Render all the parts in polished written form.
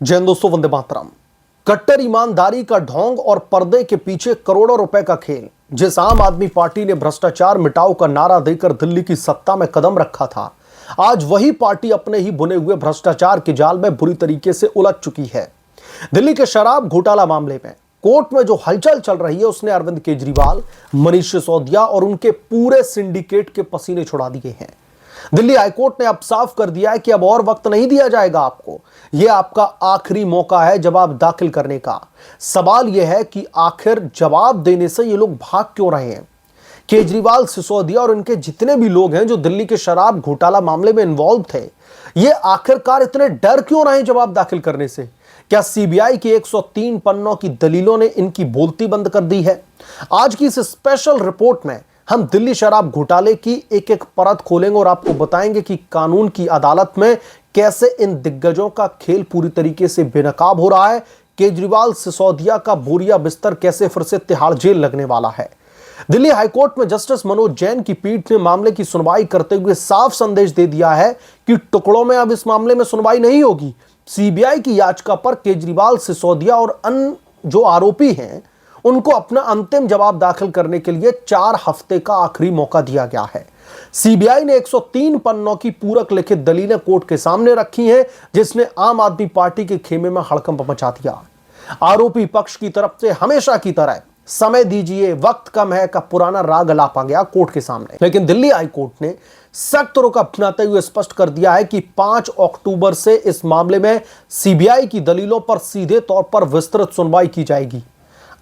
जय हिंद दोस्तों, वंदे मातरम। कट्टर ईमानदारी का ढोंग और पर्दे के पीछे करोड़ों रुपए का खेल। जिस आम आदमी पार्टी ने भ्रष्टाचार मिटाओ का नारा देकर दिल्ली की सत्ता में कदम रखा था, आज वही पार्टी अपने ही बुने हुए भ्रष्टाचार के जाल में बुरी तरीके से उलझ चुकी है। दिल्ली के शराब घोटाला मामले में कोर्ट में जो हलचल चल रही है, उसने अरविंद केजरीवाल, मनीष सिसोदिया और उनके पूरे सिंडिकेट के पसीने छुड़ा दिए हैं। दिल्ली हाईकोर्ट ने अब साफ कर दिया है कि अब और वक्त नहीं दिया जाएगा आपको। यह आपका आखिरी मौका है जवाब दाखिल करने का। सवाल यह है कि आखिर जवाब देने से ये लोग भाग क्यों रहे हैं। केजरीवाल, सिसोदिया और इनके जितने भी लोग हैं जो दिल्ली के शराब घोटाला मामले में इन्वॉल्व थे, ये आखिरकार इतने डर क्यों रहे जवाब दाखिल करने से। क्या सीबीआई की 103 पन्नों की दलीलों ने इनकी बोलती बंद कर दी है? आज की इस स्पेशल रिपोर्ट में हम दिल्ली शराब घोटाले की एक एक परत खोलेंगे और आपको बताएंगे कि कानून की अदालत में कैसे इन दिग्गजों का खेल पूरी तरीके से बेनकाब हो रहा है। केजरीवाल, सिसोदिया का बोरिया बिस्तर कैसे फिर से तिहाड़ जेल लगने वाला है। दिल्ली हाईकोर्ट में जस्टिस मनोज जैन की पीठ ने मामले की सुनवाई करते हुए साफ संदेश दे दिया है कि टुकड़ों में अब इस मामले में सुनवाई नहीं होगी। सीबीआई की याचिका पर केजरीवाल, सिसोदिया और अन्य जो आरोपी हैं, उनको अपना अंतिम जवाब दाखिल करने के लिए 4 हफ्ते का आखिरी मौका दिया गया है। सीबीआई ने 103 पन्नों की पूरक लिखित दलीलें कोर्ट के सामने रखी हैं, जिसने आम आदमी पार्टी के खेमे में हड़कंप मचा दिया। आरोपी पक्ष की तरफ से हमेशा की तरह समय दीजिए, वक्त कम है का पुराना राग लापा गया कोर्ट के सामने। लेकिन दिल्ली हाईकोर्ट ने सख्त रुख अपनाते हुए स्पष्ट कर दिया है कि 5 अक्टूबर से इस मामले में सीबीआई की दलीलों पर सीधे तौर पर विस्तृत सुनवाई की जाएगी।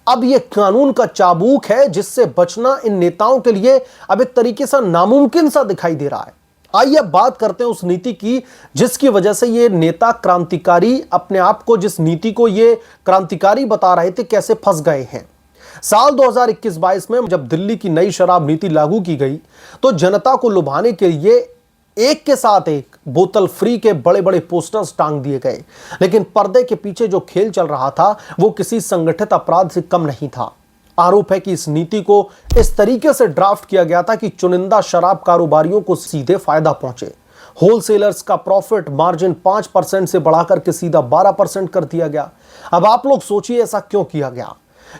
अब यह कानून का चाबूक है जिससे बचना इन नेताओं के लिए अब एक तरीके से नामुमकिन सा दिखाई दे रहा है। आइए अब बात करते हैं उस नीति की जिसकी वजह से ये नेता क्रांतिकारी अपने आप को, जिस नीति को ये क्रांतिकारी बता रहे थे, कैसे फंस गए हैं। साल 2021-22 में जब दिल्ली की नई शराब नीति लागू की गई तो जनता को लुभाने के लिए एक के साथ एक बोतल फ्री के बड़े बड़े पोस्टर्स टांग दिए गए। लेकिन पर्दे के पीछे जो खेल चल रहा था वो किसी संगठित अपराध से कम नहीं था। आरोप है कि इस नीति को इस तरीके से ड्राफ्ट किया गया था कि चुनिंदा शराब कारोबारियों को सीधे फायदा पहुंचे। होलसेलर्स का प्रॉफिट मार्जिन 5% से बढ़ाकर के सीधा 12% कर दिया गया। अब आप लोग सोचिए ऐसा क्यों किया गया?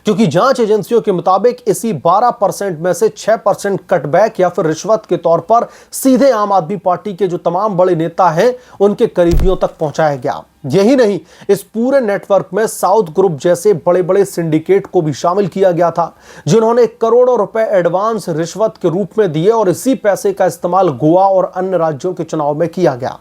क्योंकि जांच एजेंसियों के मुताबिक इसी 12% में से 6% कटबैक या फिर रिश्वत के तौर पर सीधे आम आदमी पार्टी के जो तमाम बड़े नेता हैं उनके करीबियों तक पहुंचाया गया। यही नहीं, इस पूरे नेटवर्क में साउथ ग्रुप जैसे बड़े बड़े सिंडिकेट को भी शामिल किया गया था, जिन्होंने करोड़ों रुपए एडवांस रिश्वत के रूप में दिए और इसी पैसे का इस्तेमाल गोवा और अन्य राज्यों के चुनाव में किया गया।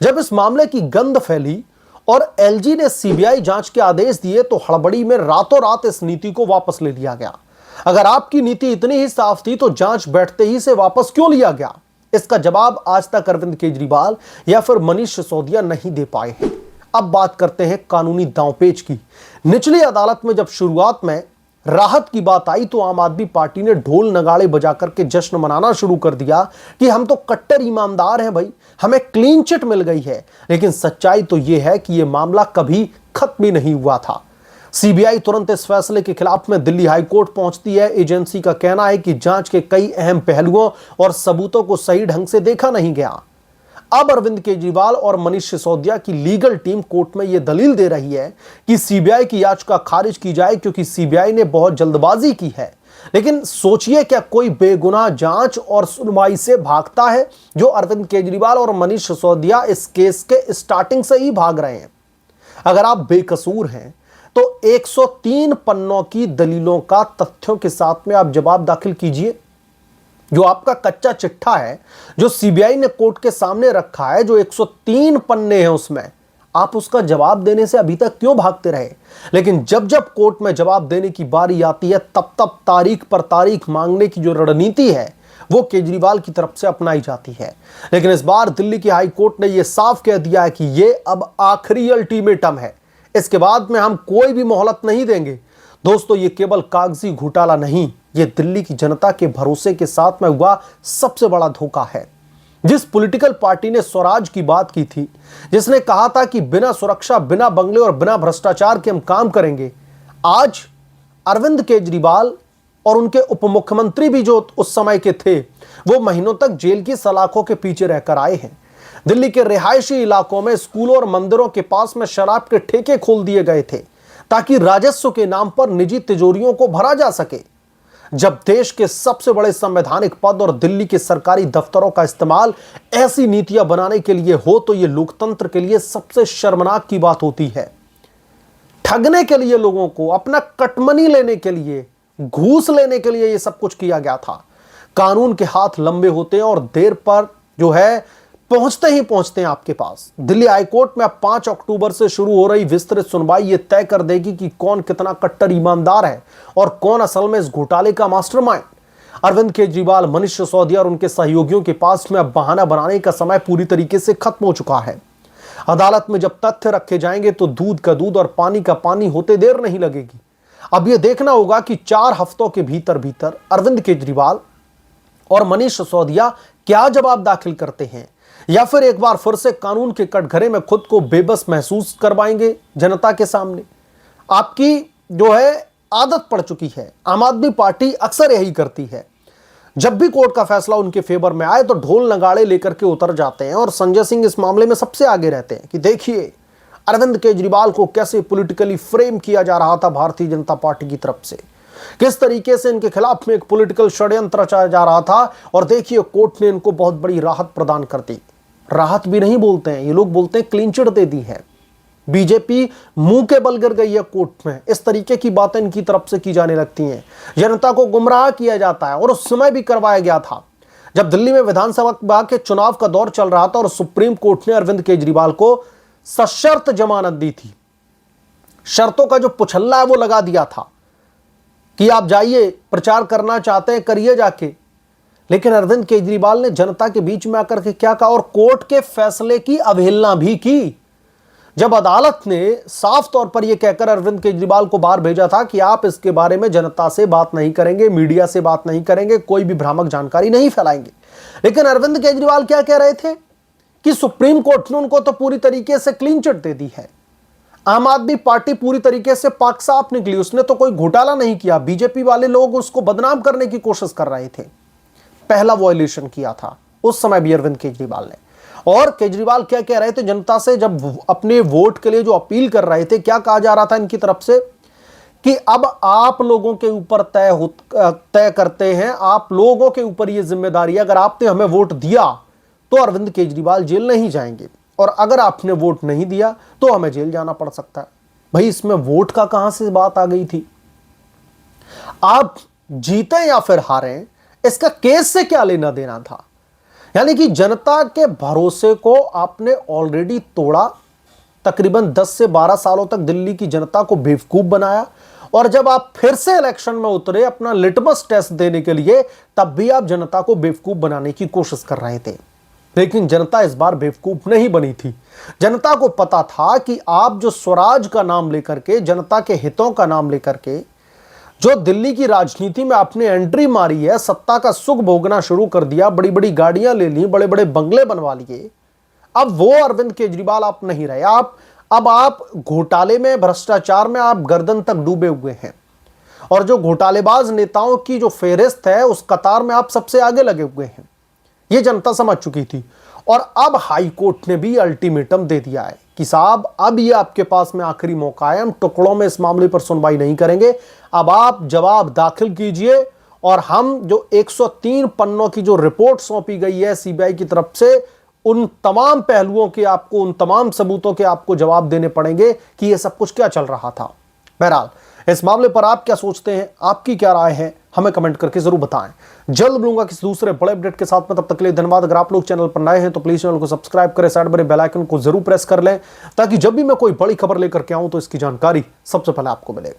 जब इस मामले की गंध फैली और एलजी ने सीबीआई जांच के आदेश दिए तो हड़बड़ी में रातों रात इस नीति को वापस ले लिया गया। अगर आपकी नीति इतनी ही साफ थी तो जांच बैठते ही से वापस क्यों लिया गया? इसका जवाब आज तक अरविंद केजरीवाल या फिर मनीष सिसोदिया नहीं दे पाए हैं। अब बात करते हैं कानूनी दांवपेच की। निचली अदालत में जब शुरुआत में राहत की बात आई तो आम आदमी पार्टी ने ढोल नगाड़े बजाकर के जश्न मनाना शुरू कर दिया कि हम तो कट्टर ईमानदार हैं भाई, हमें क्लीन चिट मिल गई है। लेकिन सच्चाई तो यह है कि यह मामला कभी खत्म ही नहीं हुआ था। सीबीआई तुरंत इस फैसले के खिलाफ में दिल्ली हाईकोर्ट पहुंचती है। एजेंसी का कहना है कि जांच के कई अहम पहलुओं और सबूतों को सही ढंग से देखा नहीं गया। अब अरविंद केजरीवाल और मनीष सिसोदिया की लीगल टीम कोर्ट में यह दलील दे रही है कि सीबीआई की याचिका खारिज की जाए क्योंकि सीबीआई ने बहुत जल्दबाजी की है। लेकिन सोचिए, क्या कोई बेगुनाह जांच और सुनवाई से भागता है? जो अरविंद केजरीवाल और मनीष सिसोदिया इस केस के स्टार्टिंग से ही भाग रहे हैं। अगर आप बेकसूर हैं तो 103 पन्नों की दलीलों का तथ्यों के साथ में आप जवाब दाखिल कीजिए। जो आपका कच्चा चिट्ठा है, जो सीबीआई ने कोर्ट के सामने रखा है, जो 103 पन्ने हैं, उसमें आप उसका जवाब देने से अभी तक क्यों भागते रहे? लेकिन जब जब कोर्ट में जवाब देने की बारी आती है तब तब तारीख पर तारीख मांगने की जो रणनीति है वो केजरीवाल की तरफ से अपनाई जाती है। लेकिन इस बार दिल्ली की हाई कोर्ट ने यह साफ कह दिया है कि यह अब आखिरी अल्टीमेटम है, इसके बाद में हम कोई भी मोहलत नहीं देंगे। दोस्तों, ये केवल कागजी घोटाला नहीं, ये दिल्ली की जनता के भरोसे के साथ में हुआ सबसे बड़ा धोखा है। जिस पॉलिटिकल पार्टी ने स्वराज की बात की थी, जिसने कहा था कि बिना सुरक्षा, बिना बंगले और बिना भ्रष्टाचार के हम काम करेंगे, आज अरविंद केजरीवाल और उनके उप मुख्यमंत्री भी जो उस समय के थे वो महीनों तक जेल की सलाखों के पीछे रहकर आए हैं। दिल्ली के रिहायशी इलाकों में स्कूलों और मंदिरों के पास में शराब के ठेके खोल दिए गए थे ताकि राजस्व के नाम पर निजी तिजोरियों को भरा जा सके। जब देश के सबसे बड़े संवैधानिक पद और दिल्ली के सरकारी दफ्तरों का इस्तेमाल ऐसी नीतियां बनाने के लिए हो तो यह लोकतंत्र के लिए सबसे शर्मनाक की बात होती है। ठगने के लिए, लोगों को अपना कटमनी लेने के लिए, घूस लेने के लिए यह सब कुछ किया गया था। कानून के हाथ लंबे होते हैं और देर पर जो है पहुंचते ही पहुंचते हैं आपके पास। दिल्ली हाईकोर्ट में अब 5 अक्टूबर से शुरू हो रही विस्तृत सुनवाई यह तय कर देगी कि कौन कितना कट्टर ईमानदार है और कौन असल में इस घोटाले का मास्टरमाइंड। अरविंद केजरीवाल, मनीष सिसोदिया और उनके सहयोगियों के पास में अब बहाना बनाने का समय पूरी तरीके से खत्म हो चुका है। अदालत में जब तथ्य रखे जाएंगे तो दूध का दूध और पानी का पानी होते देर नहीं लगेगी। अब यह देखना होगा कि 4 हफ्तों के भीतर भीतर अरविंद केजरीवाल और मनीष सिसोदिया क्या जवाब दाखिल करते हैं, या फिर एक बार फिर से कानून के कटघरे में खुद को बेबस महसूस करवाएंगे जनता के सामने। आपकी जो है आदत पड़ चुकी है। आम आदमी पार्टी अक्सर यही करती है, जब भी कोर्ट का फैसला उनके फेवर में आए तो ढोल नगाड़े लेकर के उतर जाते हैं और संजय सिंह इस मामले में सबसे आगे रहते हैं कि देखिए अरविंद केजरीवाल को कैसे पॉलिटिकली फ्रेम किया जा रहा था भारतीय जनता पार्टी की तरफ से, किस तरीके से इनके खिलाफ में एक पॉलिटिकल षड्यंत्र रचाया जा रहा था। और देखिए कोर्ट ने इनको बहुत बड़ी राहत प्रदान कर दी। राहत भी नहीं बोलते हैं ये लोग, बोलते हैं क्लीन चिट दे दी है। बीजेपी मुंह के बल गिर गई है कोर्ट में। इस तरीके की बातें इनकी तरफ से की जाने लगती हैं। जनता को गुमराह किया जाता है और उस समय भी करवाया गया था जब दिल्ली में विधानसभा के चुनाव का दौर चल रहा था और सुप्रीम कोर्ट ने अरविंद केजरीवाल को सशर्त जमानत दी थी। शर्तों का जो पुछल्ला है वो लगा दिया था कि आप जाइए, प्रचार करना चाहते हैं करिए जाके। लेकिन अरविंद केजरीवाल ने जनता के बीच में आकर के क्या कहा और कोर्ट के फैसले की अवहेलना भी की। जब अदालत ने साफ तौर पर यह कहकर अरविंद केजरीवाल को बाहर भेजा था कि आप इसके बारे में जनता से बात नहीं करेंगे, मीडिया से बात नहीं करेंगे, कोई भी भ्रामक जानकारी नहीं फैलाएंगे, लेकिन अरविंद केजरीवाल क्या कह रहे थे कि सुप्रीम कोर्ट ने उनको तो पूरी तरीके से क्लीन चिट दे दी है। आम आदमी पार्टी पूरी तरीके से पाक साफ निकली, उसने तो कोई घोटाला नहीं किया। बीजेपी वाले लोग उसको बदनाम करने की कोशिश कर रहे थे। पहला वॉयलेशन किया था उस समय भी अरविंद केजरीवाल ने। और केजरीवाल क्या कह रहे थे जनता से, जब अपने वोट के लिए जो अपील कर रहे थे, क्या कहा जा रहा था इनकी तरफ से कि अब आप लोगों के ऊपर तय करते हैं, आप लोगों के ऊपर यह जिम्मेदारी है। अगर आपने हमें वोट दिया तो अरविंद केजरीवाल जेल नहीं जाएंगे, और अगर आपने वोट नहीं दिया तो हमें जेल जाना पड़ सकता है। भाई इसमें वोट का कहां से बात आ गई थी? आप जीते या फिर हारें, इसका केस से क्या लेना देना था? यानी कि जनता के भरोसे को आपने ऑलरेडी तोड़ा। तकरीबन 10 से 12 सालों तक दिल्ली की जनता को बेवकूफ बनाया, और जब आप फिर से इलेक्शन में उतरे अपना लिटमस टेस्ट देने के लिए, तब भी आप जनता को बेवकूफ बनाने की कोशिश कर रहे थे। लेकिन जनता इस बार बेवकूफ नहीं बनी थी। जनता को पता था कि आप जो स्वराज का नाम लेकर के, जनता के हितों का नाम लेकर के जो दिल्ली की राजनीति में आपने एंट्री मारी है, सत्ता का सुख भोगना शुरू कर दिया, बड़ी बड़ी गाड़ियां ले ली, बड़े बड़े बंगले बनवा लिए, अब वो अरविंद केजरीवाल आप नहीं रहे। अब आप घोटाले में, भ्रष्टाचार में आप गर्दन तक डूबे हुए हैं, और जो घोटालेबाज नेताओं की जो फेहरिस्त है उस कतार में आप सबसे आगे लगे हुए हैं। ये जनता समझ चुकी थी। और अब हाई कोर्ट ने भी अल्टीमेटम दे दिया है कि साहब अब ये आपके पास में आखिरी मौका है, हम टुकड़ों में इस मामले पर सुनवाई नहीं करेंगे। अब आप जवाब दाखिल कीजिए, और हम जो 103 पन्नों की जो रिपोर्ट सौंपी गई है सीबीआई की तरफ से, उन तमाम पहलुओं के आपको, उन तमाम सबूतों के आपको जवाब देने पड़ेंगे कि यह सब कुछ क्या चल रहा था। बहरहाल इस मामले पर आप क्या सोचते हैं, आपकी क्या राय है, हमें कमेंट करके जरूर बताएं। जल्द मिलूंगा किसी दूसरे बड़े अपडेट के साथ में, तब तक के लिए धन्यवाद। अगर आप लोग चैनल पर नए हैं तो प्लीज चैनल को सब्सक्राइब करें, साइड बने बेल आइकन को जरूर प्रेस कर लें, ताकि जब भी मैं कोई बड़ी खबर लेकर के आऊं तो इसकी जानकारी सबसे पहले आपको मिले।